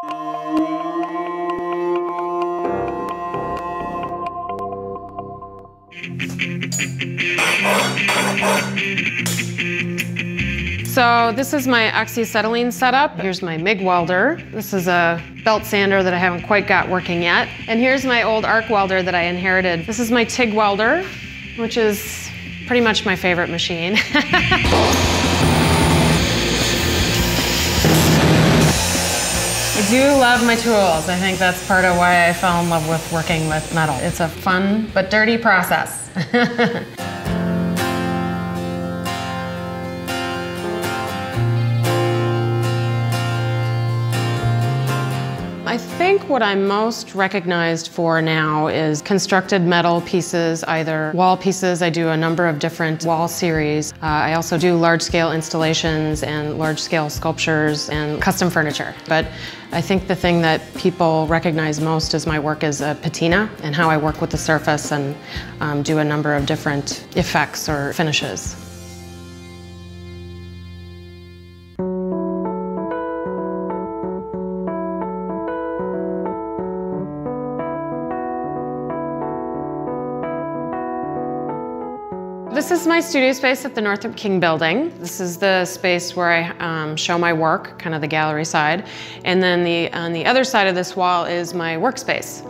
So this is my oxyacetylene setup. Here's my MIG welder. This is a belt sander that I haven't quite got working yet. And here's my old arc welder that I inherited. This is my TIG welder, which is pretty much my favorite machine. I do love my tools. I think that's part of why I fell in love with working with metal. It's a fun but dirty process. I think what I'm most recognized for now is constructed metal pieces, either wall pieces. I do a number of different wall series. I also do large-scale installations and large-scale sculptures and custom furniture. But I think the thing that people recognize most is my work as a patina and how I work with the surface and do a number of different effects or finishes. This is my studio space at the Northrup King Building. This is the space where I show my work, kind of the gallery side. And then on the other side of this wall is my workspace.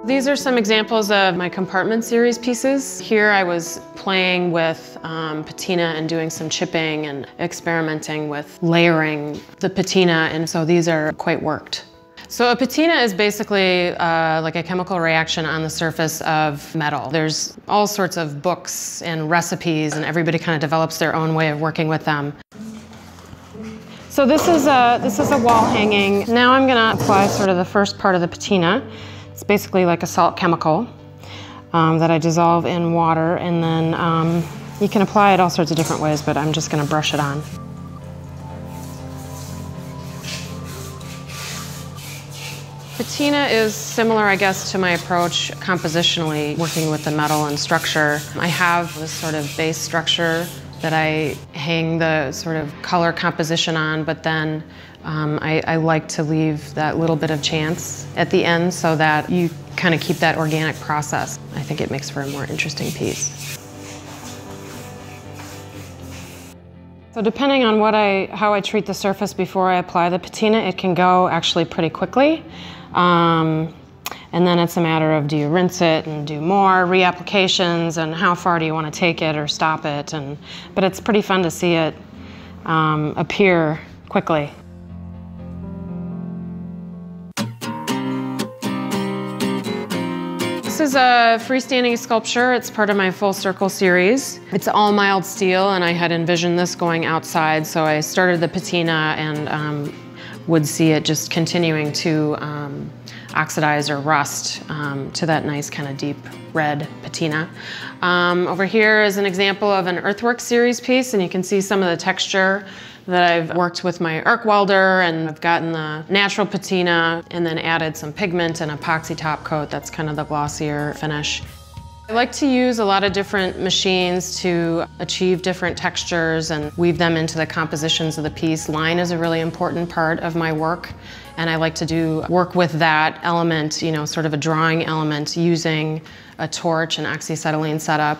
These are some examples of my compartment series pieces. Here I was playing with patina and doing some chipping and experimenting with layering the patina, and so these are quite worked. So a patina is basically like a chemical reaction on the surface of metal. There's all sorts of books and recipes, and everybody kind of develops their own way of working with them. So this is a wall hanging. Now I'm going to apply sort of the first part of the patina. It's basically like a salt chemical that I dissolve in water, and then you can apply it all sorts of different ways, but I'm just going to brush it on. Patina is similar, I guess, to my approach compositionally, working with the metal and structure. I have this sort of base structure that I hang the sort of color composition on, but then I like to leave that little bit of chance at the end so that you kind of keep that organic process. I think it makes for a more interesting piece. So depending on how I treat the surface before I apply the patina, it can go actually pretty quickly. And then it's a matter of, do you rinse it and do more reapplications, and how far do you want to take it or stop it? But it's pretty fun to see it appear quickly. This is a freestanding sculpture. It's part of my Full Circle series. It's all mild steel, and I had envisioned this going outside, so I started the patina and would see it just continuing to oxidize or rust to that nice kind of deep red patina. Over here is an example of an earthwork series piece, and you can see some of the texture that I've worked with my arc welder, and I've gotten the natural patina and then added some pigment and epoxy top coat. That's kind of the glossier finish. I like to use a lot of different machines to achieve different textures and weave them into the compositions of the piece. Line is a really important part of my work, and I like to work with that element, you know, sort of a drawing element, using a torch and oxyacetylene setup.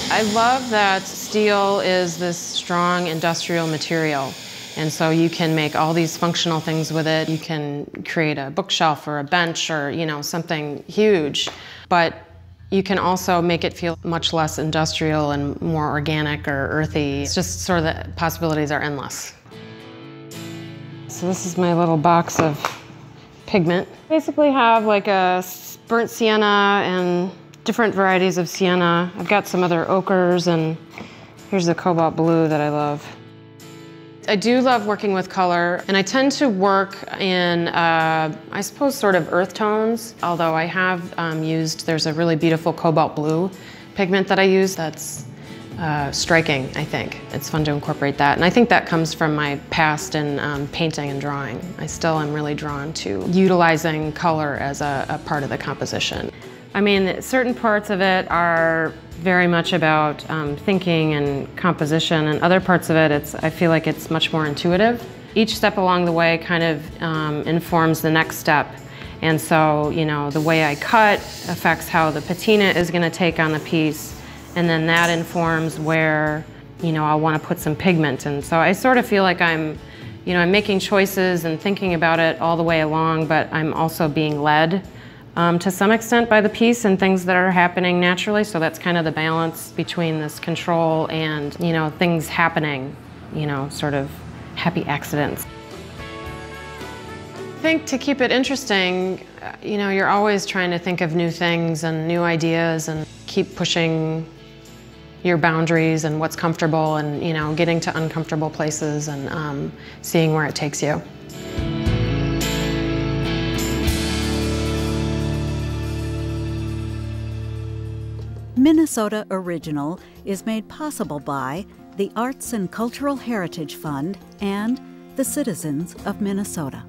I love that steel is this strong industrial material, and so you can make all these functional things with it. You can create a bookshelf or a bench or, you know, something huge, but you can also make it feel much less industrial and more organic or earthy. It's just sort of the possibilities are endless. So this is my little box of pigment. Basically have like a burnt sienna and different varieties of sienna. I've got some other ochres, and here's the cobalt blue that I love. I do love working with color, and I tend to work in, I suppose, sort of earth tones, although I have there's a really beautiful cobalt blue pigment that I use that's striking, I think. It's fun to incorporate that. And I think that comes from my past in painting and drawing. I still am really drawn to utilizing color as a part of the composition. I mean, certain parts of it are very much about thinking and composition, and other parts of it, I feel like it's much more intuitive. Each step along the way kind of informs the next step. And so, you know, the way I cut affects how the patina is going to take on the piece, and then that informs where, you know, I'll want to put some pigment. And so I sort of feel like I'm making choices and thinking about it all the way along, but I'm also being led to some extent by the piece and things that are happening naturally. So that's kind of the balance between this control and, you know, things happening, you know, sort of happy accidents. I think to keep it interesting, you know, you're always trying to think of new things and new ideas and keep pushing your boundaries and what's comfortable and, you know, getting to uncomfortable places and seeing where it takes you. Minnesota Original is made possible by the Arts and Cultural Heritage Fund and the citizens of Minnesota.